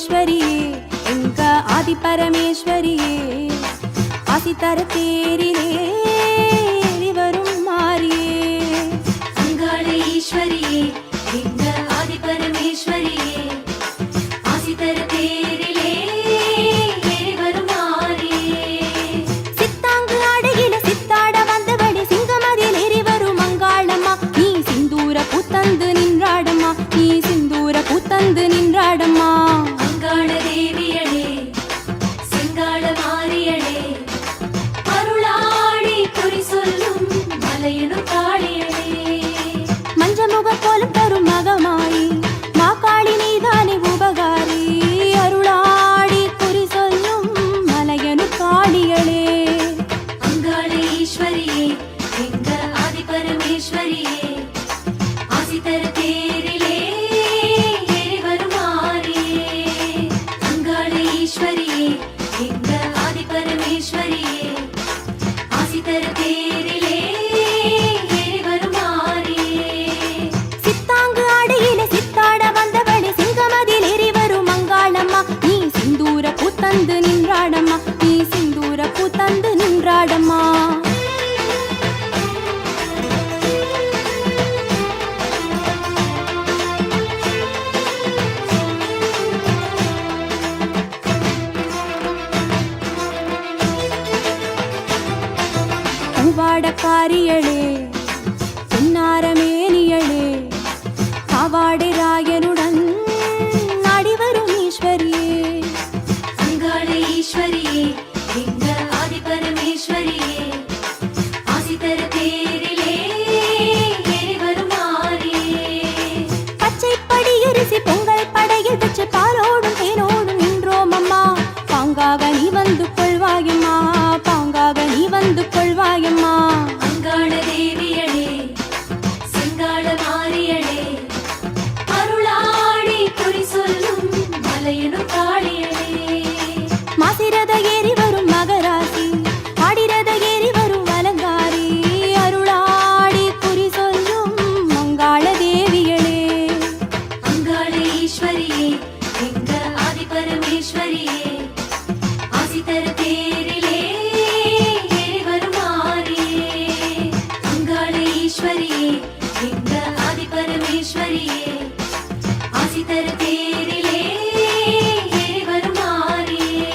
ஈஸ்வரியே எங்க ஆதி பரமேஸ்வரியே ஆசி தர தேரிலே வரும் மாறியே அங்காள ஈஸ்வரியே எங்க ஆதி பரமேஸ்வரியே ஆசி தர தேரிலே வரும் மாறியே சித்தாங்கு அடையில சித்தாட வந்தபடி சிங்கமதில் ஏறி வரும் அங்காளம்மா நீ சிந்தூர பூத்தந்து நின்றாடம்மா நீ சிந்தூர பூத்தந்து நின்றாடம்மா அங்காள தேவியளே செங்காள மாரியளே அருளாடி குறி சொல்லும் மலையனும் காளியளே மஞ்சமுக கோலம் தரும் மகமாயி மாகாளி நீதானே உபகாரி அருளாடி குறி சொல்லும் மலையனு காளியளே அங்காள ஈஸ்வரியே எங்க ஆதி பரமேஸ்வரியே ஆசி தர தேரிலே வரும் மாறியே அங்காள ஈஸ்வரியே எங்க ஆதி பரமேஸ்வரியே ஆசி தர தேரிலே வரும் மாறியே சித்தாங்கு அடையில சித்தாட வந்தபடி சிங்கமதில் ஏறி வரும் அங்காளம்மா நீ சிந்தூர பூத்தந்து நின்றாடம்மா நீ சிந்தூர பூத்தந்து நின்றாடம்மா பூவாடக்காரியளே பொன்னாரமேனியளே காவாடை ராயனுடன் நாடி வரும் ஈஸ்வரியே அங்காள ஈஸ்வரியே எங்க ஆதி பரமேஸ்வரியே ஆசி தர தேரிலே வரும் மாறியே பச்சைப்படி அரிசி பொங்கல் படையில் வச்சு பாலோடும் தேனோடும் நின்றோம் அம்மா பாங்காக நீ வந்து கொள்வாயம்மா பாங்காக நீ வந்து கொள்வாயம்மா அங்காள தேவியளே செங்காள மாரியளே அருளாடி குறி சொல்லும் மலையனும் காளியளே மாசிரத ஏறி வரும் மகராசி ஆடிரத ஏறி வரும் அலங்காரி அருளாடி குறி சொல்லும் மங்காள தேவியளே அங்காள ஈஸ்வரியே எங்க ஆதி பரமேஸ்வரியே ஆசி தர தேரிலே வரும் மாறியே அங்காள ஈஸ்வரியே எங்க ஆதி பரமேஸ்வரியே ஆசி தர தேரிலே வரும் மாறியே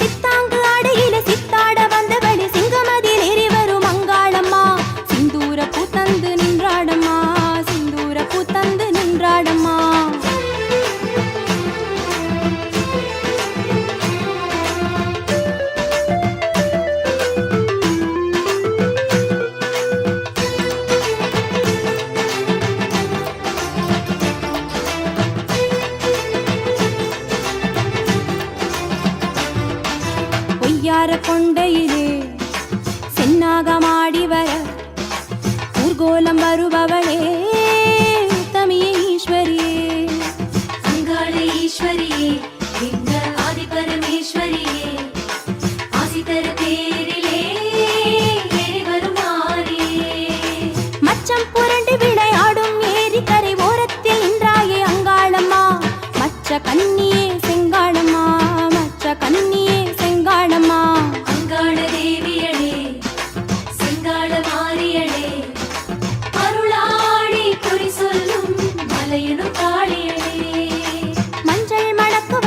சித்தாங்கு அடையில சித்தாட வந்தபடி சிங்கமதில் ஏறி வரும் அங்காளம்மா சிந்தூர பூத்தந்து நின்றாடம்மா சிந்தூர பூத்தந்து நின்றாடம்மா பொய்யார கொண்டையிலே சென்னாகமாடி வர ஊர்கோலம் வருபவளே தமியே ஈஸ்வரியே அங்காள ஈஸ்வரியே எங்க ஆதி பரமேஸ்வரியே ஆசி தர தேரிலே வரும் மாறியே மச்சம் புரண்டு விளையாடும் ஏரி கரை ஓரத்தில் நின்றாயே அங்காளம்மா மச்ச கண்ணியே செங்காளம்மா மச்ச கண்ணியே செங்காளம்மா அங்காள தேவியளே செங்காள மாரியளே அருளாடி குறி சொல்லும் மலையனும் காளியளே மஞ்சள் மணக்கு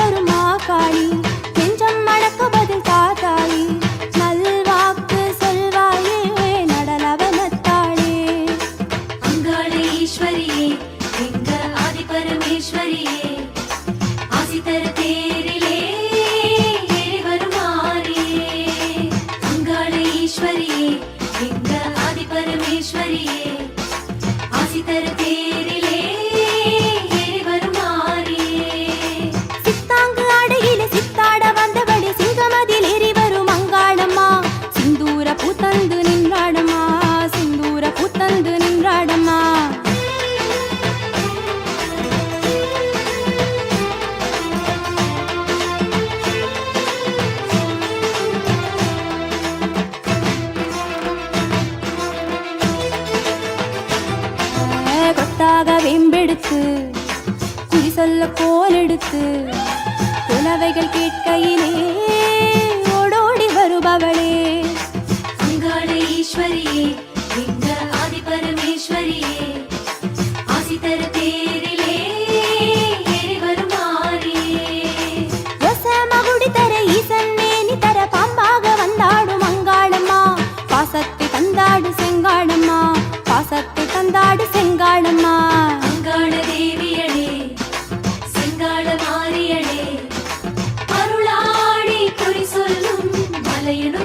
சொல்ல கோல் எடுத்து புலவைகள் கேட்கையிலே ஓடோடி வருபவளே அங்காள ஈஸ்வரியே எங்க ஆதி பரமேஸ்வரியே ஆசி தர தேரிலே ஏறி வரும் மாரியே மகுடி தர ஈசன் மேனி தர பாம்பாக வந்தாடும் அங்காளம்மா பாசத்தை தந்தாடு செங்காளம்மா பாசத்தை தந்தாடு செங்காளம்மா அங்காள தேவியடே செங்காள மாரியடே அருளாடி குறி சொல்லும் மலையனு